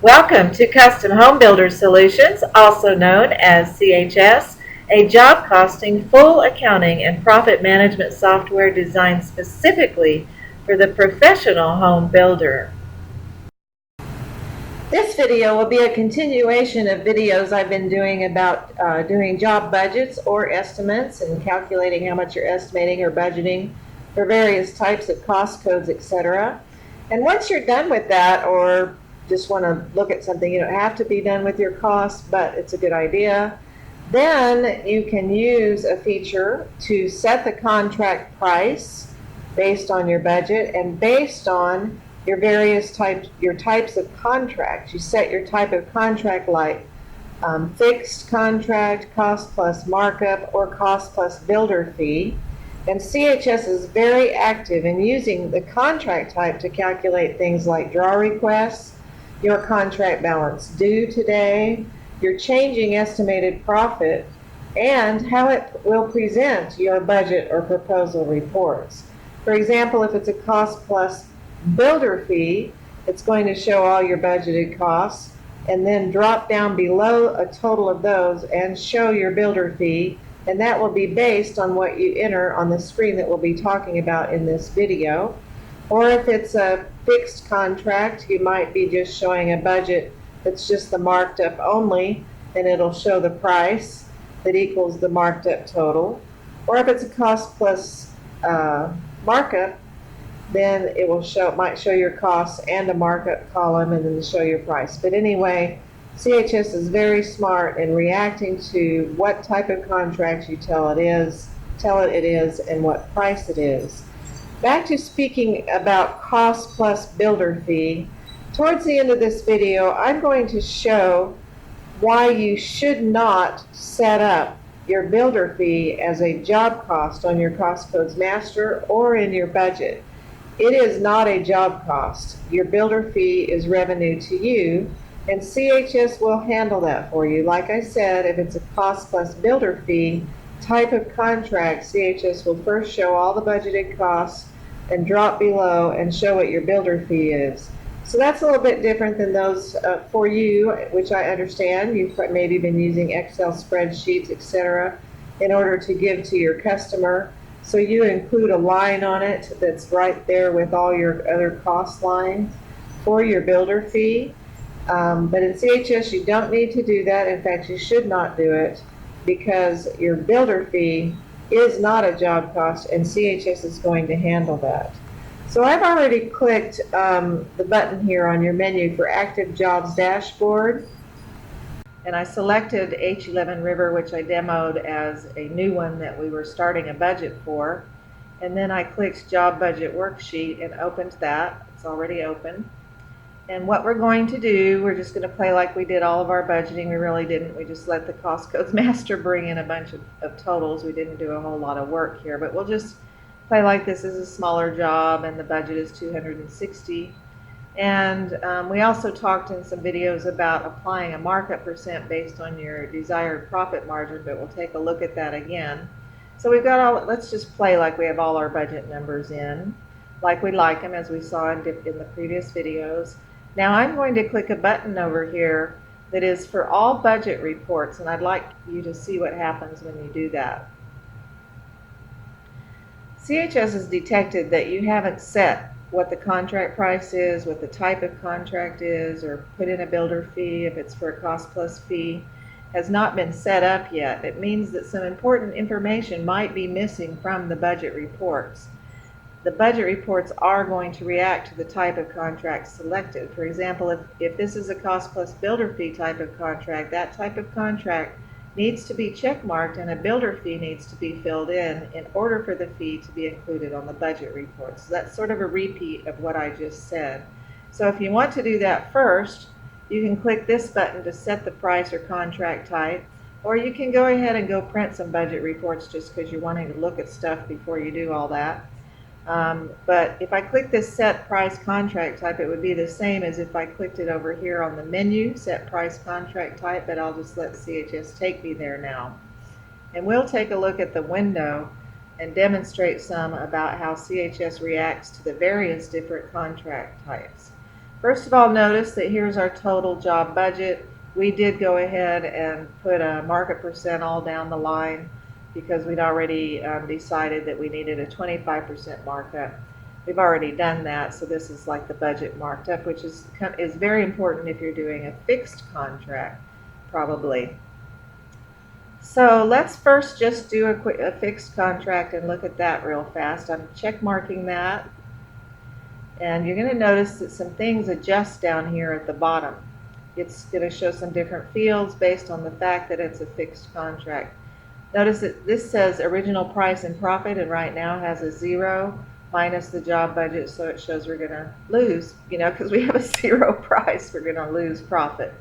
Welcome to Custom Homebuilders Solutions, also known as CHS, a job costing, full accounting, and profit management software designed specifically for the professional home builder. This video will be a continuation of videos I've been doing about doing job budgets or estimates and calculating how much you're estimating or budgeting for various types of cost codes, etc. And once you're done with that, or just want to look at something, you don't have to be done with your costs, but it's a good idea. Then you can use a feature to set the contract price based on your budget and based on your various types of contracts. You set your type of contract like fixed contract, cost plus markup, or cost plus builder fee. And CHS is very active in using the contract type to calculate things like draw requests, your contract balance due today, your changing estimated profit, and how it will present your budget or proposal reports. For example, if it's a cost plus builder fee, it's going to show all your budgeted costs and then drop down below a total of those and show your builder fee, and that will be based on what you enter on the screen that we'll be talking about in this video. Or if it's a fixed contract, you might be just showing a budget that's just the marked up only, and it'll show the price that equals the marked up total. Or if it's a cost plus markup, then it might show your costs and a markup column, and then show your price. But anyway, CHS is very smart in reacting to what type of contract you tell it is, and what price it is. Back to speaking about cost plus builder fee. Towards the end of this video, I'm going to show why you should not set up your builder fee as a job cost on your cost codes master or in your budget. It is not a job cost. Your builder fee is revenue to you, and CHS will handle that for you. Like I said, if it's a cost plus builder fee type of contract, CHS will first show all the budgeted costs and drop below and show what your builder fee is. So that's a little bit different than those for you, which I understand. You've maybe been using Excel spreadsheets, etc., in order to give to your customer. So you include a line on it that's right there with all your other cost lines for your builder fee. But in CHS, you don't need to do that. In fact, you should not do it, because your builder fee is not a job cost, and CHS is going to handle that. So I've already clicked the button here on your menu for Active Jobs Dashboard, and I selected H11 River, which I demoed as a new one that we were starting a budget for. And then I clicked Job Budget Worksheet and opened that. It's already open. And what we're going to do, we're just going to play like we did all of our budgeting. We really didn't. We just let the cost codes master bring in a bunch of totals. We didn't do a whole lot of work here, but we'll just play like this is a smaller job and the budget is $260. And we also talked in some videos about applying a markup percent based on your desired profit margin, but we'll take a look at that again. So we've got let's just play like we have all our budget numbers in, like we like them, as we saw in the previous videos. Now I'm going to click a button over here that is for all budget reports, and I'd like you to see what happens when you do that. CHS has detected that you haven't set what the contract price is, what the type of contract is, or put in a builder fee if it's for a cost plus fee. Has not been set up yet. It means that some important information might be missing from the budget reports. The budget reports are going to react to the type of contract selected. For example, if this is a cost plus builder fee type of contract, that type of contract needs to be checkmarked and a builder fee needs to be filled in order for the fee to be included on the budget report. So that's sort of a repeat of what I just said. So if you want to do that first, you can click this button to set the price or contract type, or you can go ahead and go print some budget reports just because you're wanting to look at stuff before you do all that. But if I click this set price contract type, it would be the same as if I clicked it over here on the menu, set price contract type, but I'll just let CHS take me there now. And we'll take a look at the window and demonstrate some about how CHS reacts to the various different contract types. First of all, notice that here's our total job budget. We did go ahead and put a markup percent all down the line because we'd already decided that we needed a 25% markup. We've already done that, so this is like the budget marked up, which is very important if you're doing a fixed contract, probably. So let's first just do a fixed contract and look at that real fast. I'm check marking that. And you're going to notice that some things adjust down here at the bottom. It's going to show some different fields based on the fact that it's a fixed contract. Notice that this says original price and profit, and right now has a 0 minus the job budget, so it shows we're going to lose, because we have a 0 price, we're going to lose profit.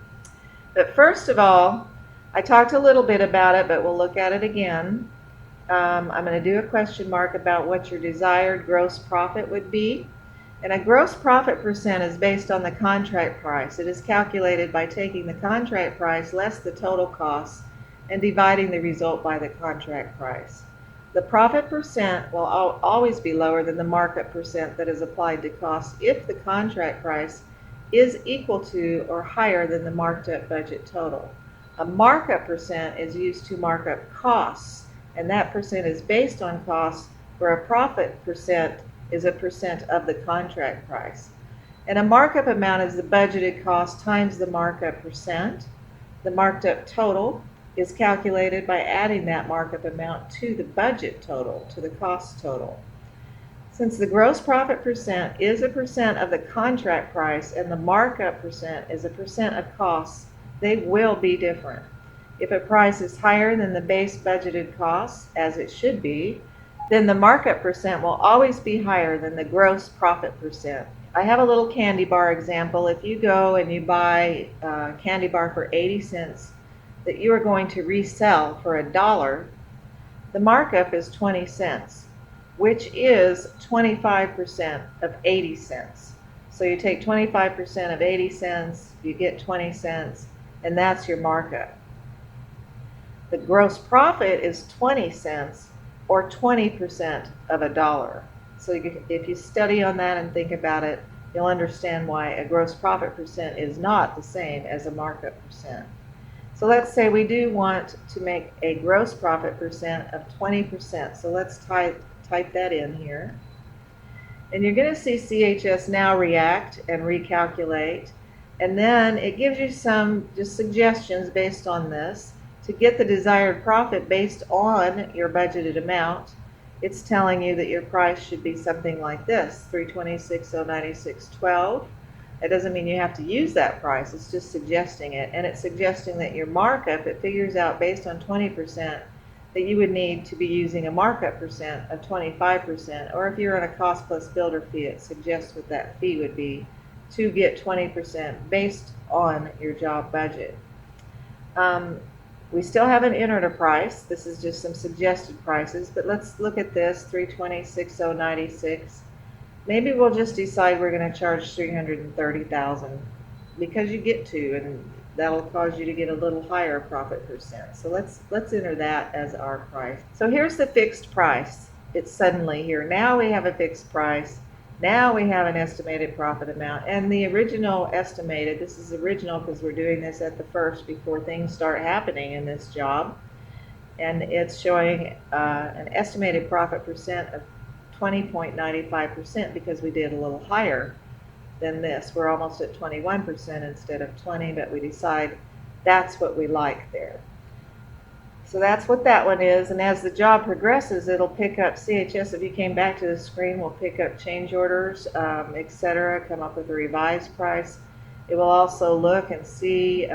But first of all, I talked a little bit about it, but we'll look at it again. I'm going to do a question mark about what your desired gross profit would be. And a gross profit percent is based on the contract price. It is calculated by taking the contract price less the total costs and dividing the result by the contract price. The profit percent will always be lower than the markup percent that is applied to costs if the contract price is equal to or higher than the marked up budget total. A markup percent is used to mark up costs, and that percent is based on costs, where a profit percent is a percent of the contract price. And a markup amount is the budgeted cost times the markup percent. The marked up total is calculated by adding that markup amount to the budget total, to the cost total. Since the gross profit percent is a percent of the contract price and the markup percent is a percent of costs, they will be different. If a price is higher than the base budgeted cost, as it should be, then the markup percent will always be higher than the gross profit percent. I have a little candy bar example. If you go and you buy a candy bar for 80 cents that you are going to resell for $1, the markup is 20 cents, which is 25% of 80 cents. So you take 25% of 80 cents, you get 20 cents, and that's your markup. The gross profit is 20 cents, or 20% of $1. So if you study on that and think about it, you'll understand why a gross profit percent is not the same as a markup percent. So let's say we do want to make a gross profit percent of 20%. So let's type that in here. And you're going to see CHS now react and recalculate. And then it gives you some just suggestions based on this. To get the desired profit based on your budgeted amount, it's telling you that your price should be something like this, $326,096.12. That doesn't mean you have to use that price, it's just suggesting it. And it's suggesting that your markup, it figures out based on 20%, that you would need to be using a markup percent of 25%, or if you're on a cost plus builder fee, it suggests what that fee would be to get 20% based on your job budget. We still haven't entered a price. This is just some suggested prices, but let's look at this, $326,096. Maybe we'll just decide we're going to charge $330,000 because you get to, and that'll cause you to get a little higher profit percent. So let's enter that as our price. So here's the fixed price. It's suddenly here. Now we have a fixed price. Now we have an estimated profit amount, and the original estimated, this is original because we're doing this at the first before things start happening in this job, and it's showing an estimated profit percent of 20.95% because we did a little higher than this. We're almost at 21% instead of 20, but we decide that's what we like there. So that's what that one is, and as the job progresses, it'll pick up CHS. If you came back to the screen, will pick up change orders, etc., come up with a revised price. It will also look and see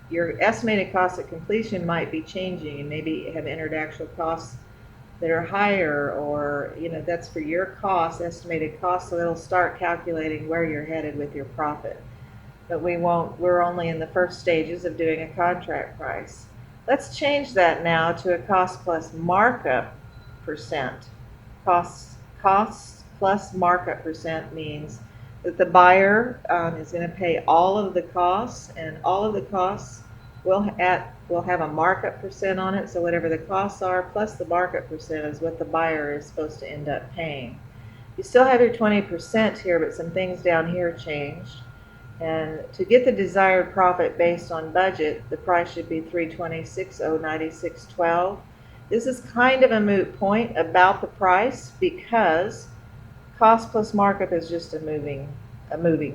your estimated cost at completion might be changing, and maybe have entered actual costs that are higher, or that's for your cost, estimated cost, so it'll start calculating where you're headed with your profit. But we're only in the first stages of doing a contract price. Let's change that now to a cost plus markup percent. Costs plus markup percent means that the buyer is going to pay all of the costs, and all of the costs will have a markup percent on it. So whatever the costs are plus the markup percent is what the buyer is supposed to end up paying. You still have your 20% here, but some things down here changed. And to get the desired profit based on budget, the price should be $326,096.12. This is kind of a moot point about the price because cost plus markup is just a moving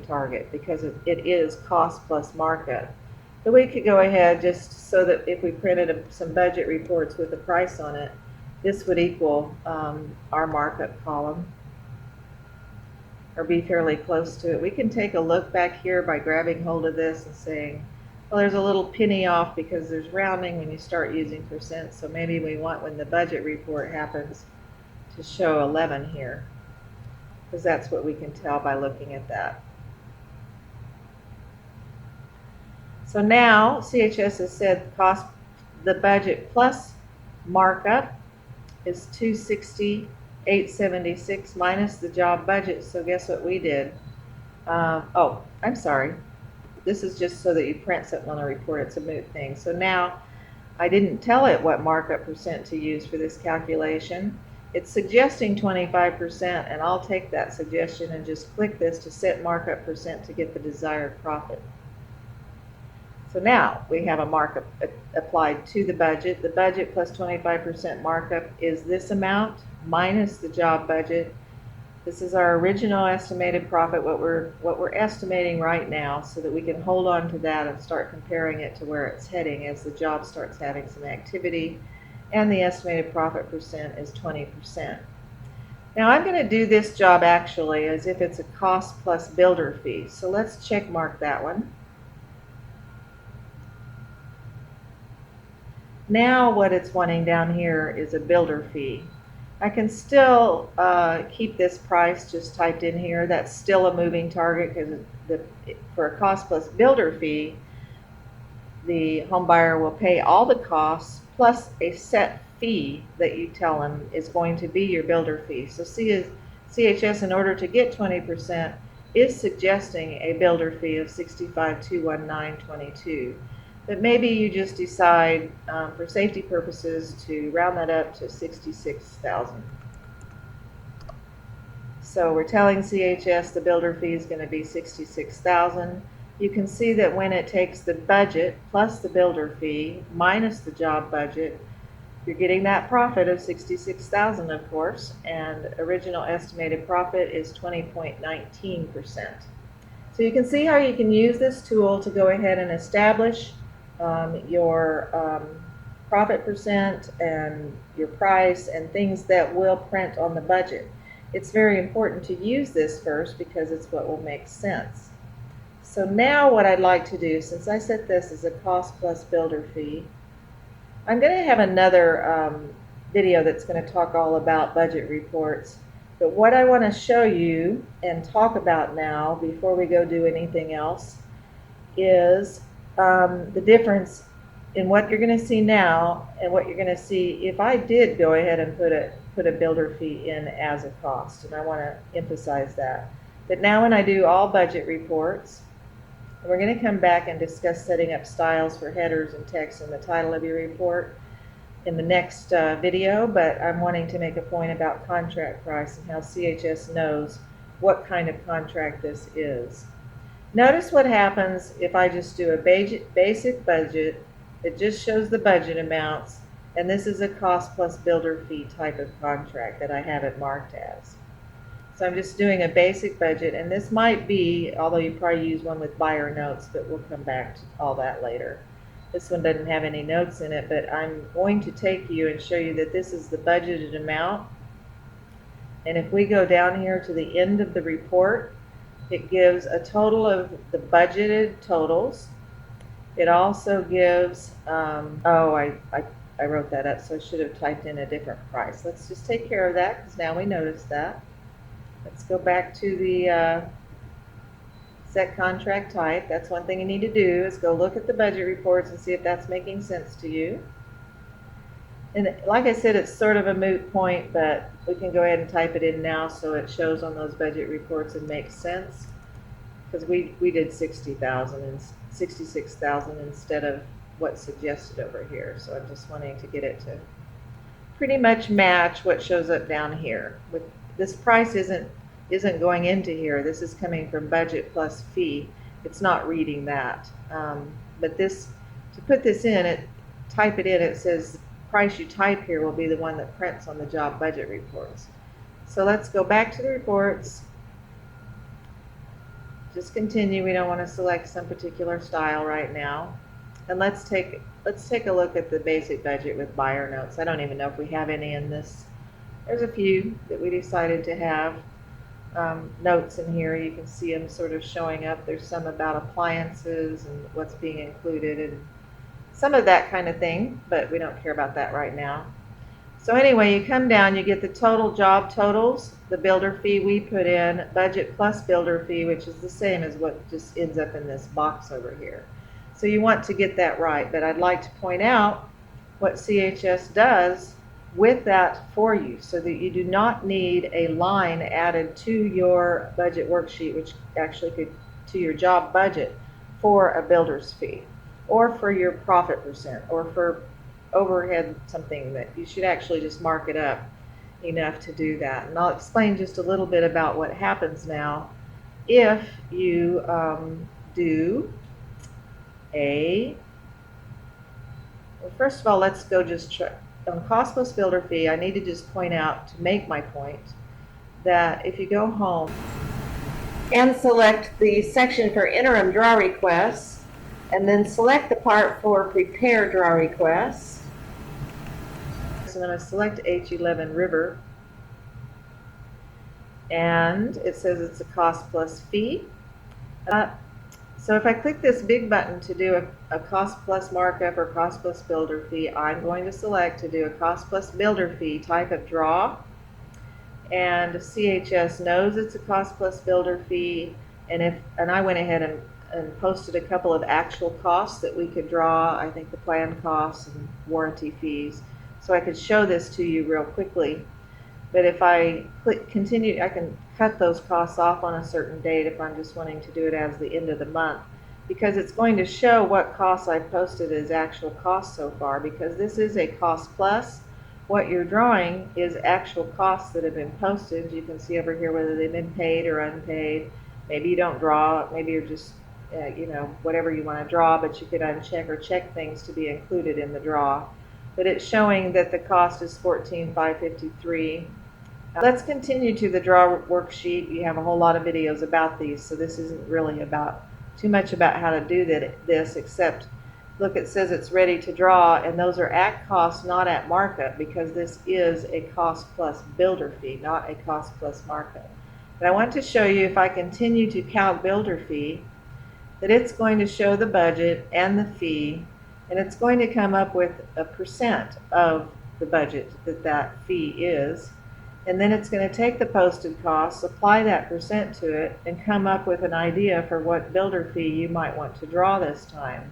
target because it is cost plus markup. So we could go ahead just so that if we printed some budget reports with a price on it, this would equal our markup column, or be fairly close to it. We can take a look back here by grabbing hold of this and saying, well, there's a little penny off because there's rounding when you start using percent, so maybe we want, when the budget report happens, to show 11 here, because that's what we can tell by looking at that. So now CHS has said the budget plus markup is $260,876 minus the job budget. So guess what we did? Oh, I'm sorry. This is just so that you print something on a report. It's a moot thing. So now I didn't tell it what markup percent to use for this calculation. It's suggesting 25%, and I'll take that suggestion and just click this to set markup percent to get the desired profit. So now we have a markup applied to the budget. The budget plus 25% markup is this amount minus the job budget. This is our original estimated profit, what we're estimating right now, so that we can hold on to that and start comparing it to where it's heading as the job starts having some activity, and the estimated profit percent is 20%. Now I'm going to do this job actually as if it's a cost plus builder fee. So let's check mark that one. Now what it's wanting down here is a builder fee. I can still keep this price just typed in here. That's still a moving target because for a cost plus builder fee, the home buyer will pay all the costs plus a set fee that you tell them is going to be your builder fee. So CHS, in order to get 20%, is suggesting a builder fee of $65,219.22. But maybe you just decide, for safety purposes, to round that up to $66,000. So we're telling CHS the builder fee is going to be $66,000. You can see that when it takes the budget plus the builder fee minus the job budget, you're getting that profit of $66,000, of course, and original estimated profit is 20.19%. So you can see how you can use this tool to go ahead and establish your profit percent and your price and things that will print on the budget. It's very important to use this first because it's what will make sense. So now what I'd like to do, since I set this as a cost plus builder fee, I'm going to have another video that's going to talk all about budget reports. But what I want to show you and talk about now before we go do anything else is the difference in what you're going to see now and what you're going to see if I did go ahead and put a builder fee in as a cost. And I want to emphasize that. But now when I do all budget reports, we're going to come back and discuss setting up styles for headers and text in the title of your report in the next video, but I'm wanting to make a point about contract price and how CHS knows what kind of contract this is. Notice what happens if I just do a basic budget. It just shows the budget amounts, and this is a cost plus builder fee type of contract that I have it marked as. So I'm just doing a basic budget, and this might be, although you probably use one with buyer notes, but we'll come back to all that later. This one doesn't have any notes in it, but I'm going to take you and show you that this is the budgeted amount. And if we go down here to the end of the report, it gives a total of the budgeted totals. It also gives, I wrote that up, so I should have typed in a different price. Let's just take care of that because now we notice that. Let's go back to the set contract type. That's one thing you need to do is go look at the budget reports and see if that's making sense to you. And like I said, it's sort of a moot point, but we can go ahead and type it in now so it shows on those budget reports and makes sense. Because we did 60,000 and 66,000 instead of what's suggested over here. So I'm just wanting to get it to pretty much match what shows up down here. This price isn't going into here. This is coming from budget plus fee. it's not reading that. But this, to put this in, type it in, it says price you type here will be the one that prints on the job budget reports. So let's go back to the reports. Just continue. We don't want to select some particular style right now. And let's take a look at the basic budget with buyer notes. I don't even know if we have any in this. There's a few that we decided to have notes in here. You can see them sort of showing up. There's some about appliances and what's being included and some of that kind of thing, but we don't care about that right now. So anyway, you come down, you get the total job totals, the builder fee we put in, budget plus builder fee, which is the same as what just ends up in this box over here. So you want to get that right, but I'd like to point out what CHS does with that for you, so that you do not need a line added to your budget worksheet, which actually could to your job budget for a builder's fee, or for your profit percent, or for overhead, something that you should actually just mark it up enough to do that. And I'll explain just a little bit about what happens now if you do well, first of all, let's go just try on cost plus builder fee. I need to just point out, to make my point, that if you go home and select the section for interim draw requests, and then select the part for prepare draw requests, so I'm going to select H11 River, and it says it's a cost plus fee. So if I click this big button to do a cost plus markup or cost plus builder fee, I'm going to select to do a cost plus builder fee type of draw, and CHS knows it's a cost plus builder fee, and I went ahead and posted a couple of actual costs that we could draw, I think the planned costs and warranty fees, so I could show this to you real quickly. But if I click continue, I can cut those costs off on a certain date if I'm just wanting to do it as the end of the month, because it's going to show what costs I've posted as actual costs so far, because this is a cost plus. What you're drawing is actual costs that have been posted. You can see over here whether they've been paid or unpaid. Maybe you don't draw, maybe you're just whatever you want to draw, but you could uncheck or check things to be included in the draw. But it's showing that the cost is $14,553. Let's continue to the draw worksheet. You have a whole lot of videos about these, so this isn't really too much about how to do this, except look, it says it's ready to draw, and those are at cost, not at markup, because this is a cost plus builder fee, not a cost plus markup. But I want to show you, if I continue to calc builder fee, that it's going to show the budget and the fee, and it's going to come up with a percent of the budget that fee is, and then it's going to take the posted costs, apply that percent to it, and come up with an idea for what builder fee you might want to draw this time.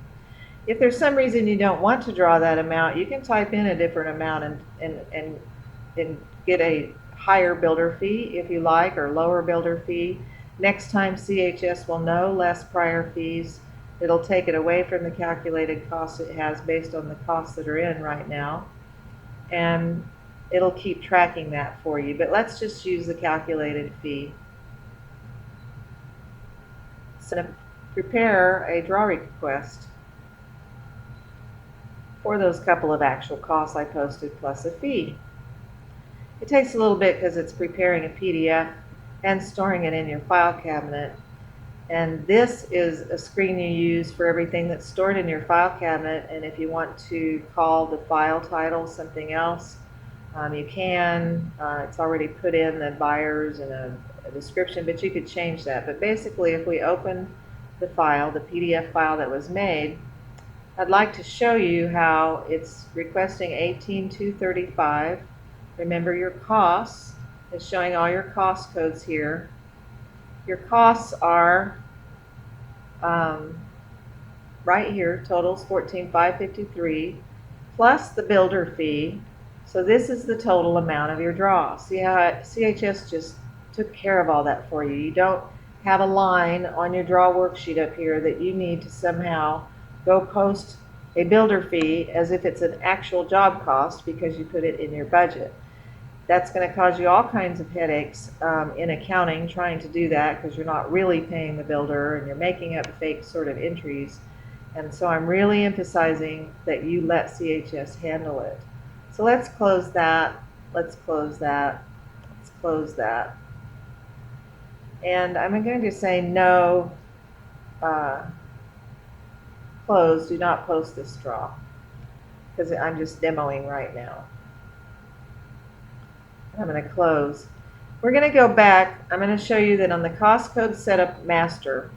If there's some reason you don't want to draw that amount, you can type in a different amount and get a higher builder fee if you like, or lower builder fee. Next time CHS will know less prior fees. It'll take it away from the calculated costs it has based on the costs that are in right now, and it'll keep tracking that for you. But let's just use the calculated fee. So to prepare a draw request for those couple of actual costs I posted plus a fee. It takes a little bit because it's preparing a PDF and storing it in your file cabinet. And this is a screen you use for everything that's stored in your file cabinet, and if you want to call the file title something else, you can. It's already put in the buyers and a description, but you could change that. But basically, if we open the file, the PDF file that was made, I'd like to show you how it's requesting 18,235. Remember, your costs is showing all your cost codes here. Your costs are right here, totals 14,553 plus the builder fee. So this is the total amount of your draw. See how CHS just took care of all that for you. You don't have a line on your draw worksheet up here that you need to somehow go post a builder fee as if it's an actual job cost because you put it in your budget. That's going to cause you all kinds of headaches in accounting trying to do that, because you're not really paying the builder and you're making up fake sort of entries. And so I'm really emphasizing that you let CHS handle it. So let's close that. Let's close that. Let's close that. And I'm going to say no, close, do not post this drop, because I'm just demoing right now. I'm going to close. We're going to go back. I'm going to show you that on the cost code setup master,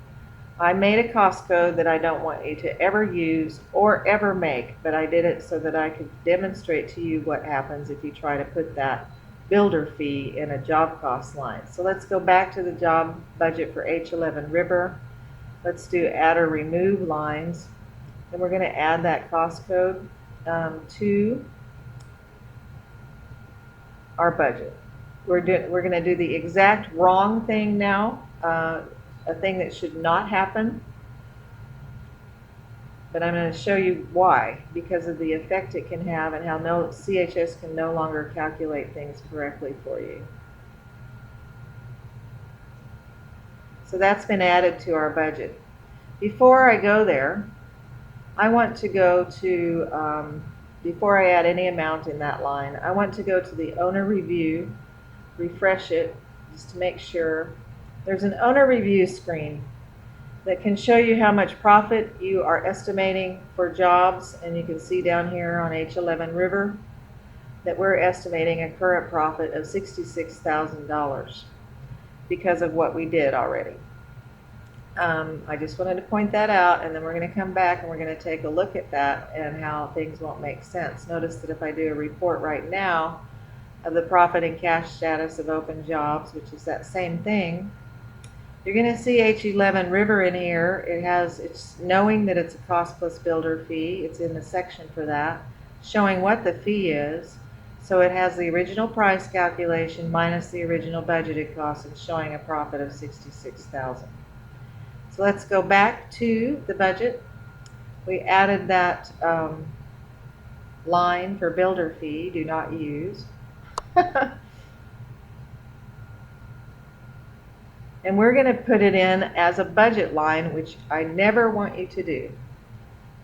I made a cost code that I don't want you to ever use or ever make, but I did it so that I could demonstrate to you what happens if you try to put that builder fee in a job cost line. So let's go back to the job budget for H11 River. Let's do add or remove lines, and we're going to add that cost code to our budget. We're going to do the exact wrong thing now, a thing that should not happen, but I'm going to show you why, because of the effect it can have and how CHS can no longer calculate things correctly for you. So that's been added to our budget. Before I go there, I want to go to, before I add any amount in that line, I want to go to the owner review, refresh it, just to make sure. There's an owner review screen that can show you how much profit you are estimating for jobs, and you can see down here on H11 River that we're estimating a current profit of $66,000 because of what we did already. I just wanted to point that out, and then we're going to come back and we're going to take a look at that and how things won't make sense. Notice that if I do a report right now of the profit and cash status of open jobs, which is that same thing, you're going to see H11 River in here. It's knowing that it's a cost plus builder fee. It's in the section for that, showing what the fee is. So it has the original price calculation minus the original budgeted cost, and showing a profit of $66,000. So let's go back to the budget. We added that line for builder fee, do not use. And we're going to put it in as a budget line, which I never want you to do.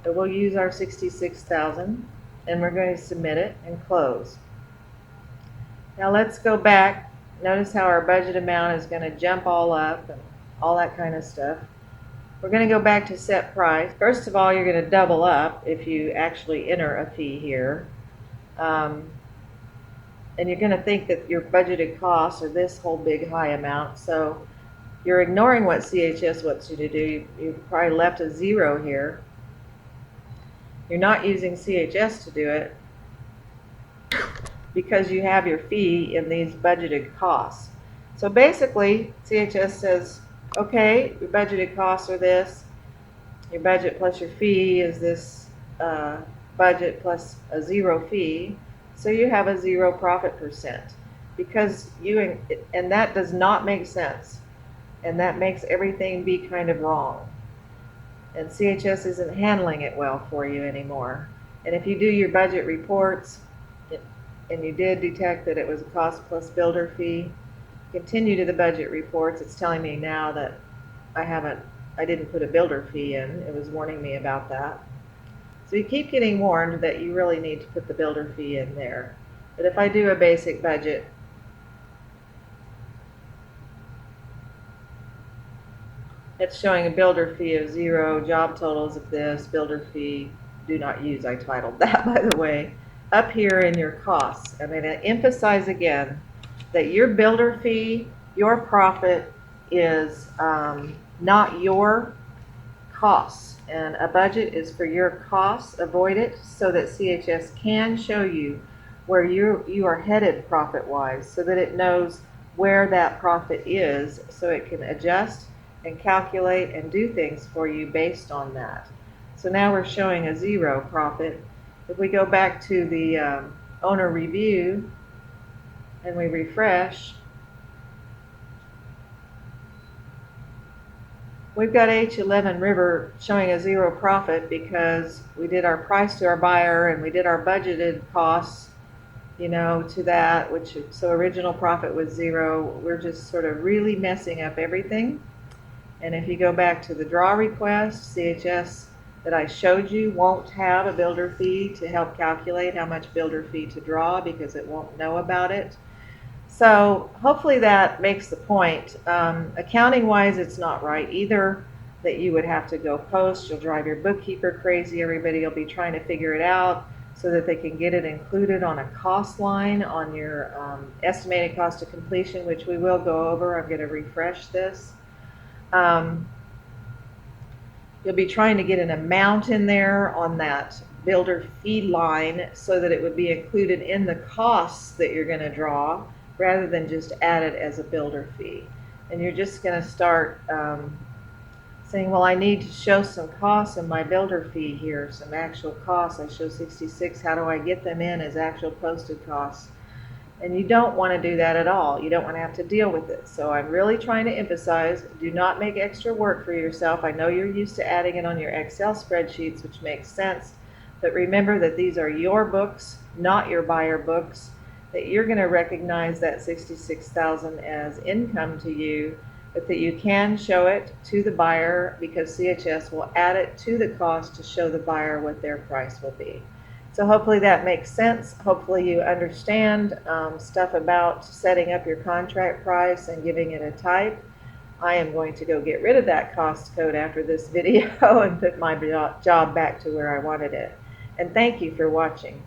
But we'll use our $66,000, and we're going to submit it and close. Now let's go back. Notice how our budget amount is going to jump all up and all that kind of stuff. We're going to go back to set price. First of all, you're going to double up if you actually enter a fee here. And you're going to think that your budgeted costs are this whole big high amount. So you're ignoring what CHS wants you to do. You've probably left a zero here. You're not using CHS to do it because you have your fee in these budgeted costs. So basically, CHS says, okay, your budgeted costs are this. Your budget plus your fee is this budget plus a zero fee. So you have a 0 profit percent, because and that does not make sense. And that makes everything be kind of wrong. And CHS isn't handling it well for you anymore. And if you do your budget reports, and you did detect that it was a cost plus builder fee, continue to the budget reports. It's telling me now that I didn't put a builder fee in. It was warning me about that. So you keep getting warned that you really need to put the builder fee in there. But if I do a basic budget, it's showing a builder fee of 0, job totals of this, builder fee, do not use, I titled that, by the way. Up here in your costs, I'm going to emphasize again that your builder fee, your profit is not your costs. And a budget is for your costs. Avoid it so that CHS can show you where you are headed profit-wise, so that it knows where that profit is, so it can adjust and calculate and do things for you based on that. So now we're showing a 0 profit. If we go back to the owner review and we refresh, we've got H11 River showing a 0 profit because we did our price to our buyer and we did our budgeted costs to that, so original profit was 0. We're just sort of really messing up everything. And if you go back to the draw request, CHS that I showed you won't have a builder fee to help calculate how much builder fee to draw because it won't know about it. So hopefully that makes the point. Accounting wise, it's not right either that you would have to go post. You'll drive your bookkeeper crazy. Everybody will be trying to figure it out so that they can get it included on a cost line on your estimated cost of completion, which we will go over. I'm going to refresh this. You'll be trying to get an amount in there on that builder fee line so that it would be included in the costs that you're going to draw rather than just add it as a builder fee. And you're just going to start saying, well, I need to show some costs in my builder fee here, some actual costs. I show 66. How do I get them in as actual posted costs? And you don't want to do that at all. You don't want to have to deal with it. So I'm really trying to emphasize, do not make extra work for yourself. I know you're used to adding it on your Excel spreadsheets, which makes sense. But remember that these are your books, not your buyer books, that you're going to recognize that $66,000 as income to you, but that you can show it to the buyer because CHS will add it to the cost to show the buyer what their price will be. So hopefully that makes sense. Hopefully you understand stuff about setting up your contract price and giving it a type. I am going to go get rid of that cost code after this video and put my job back to where I wanted it. And thank you for watching.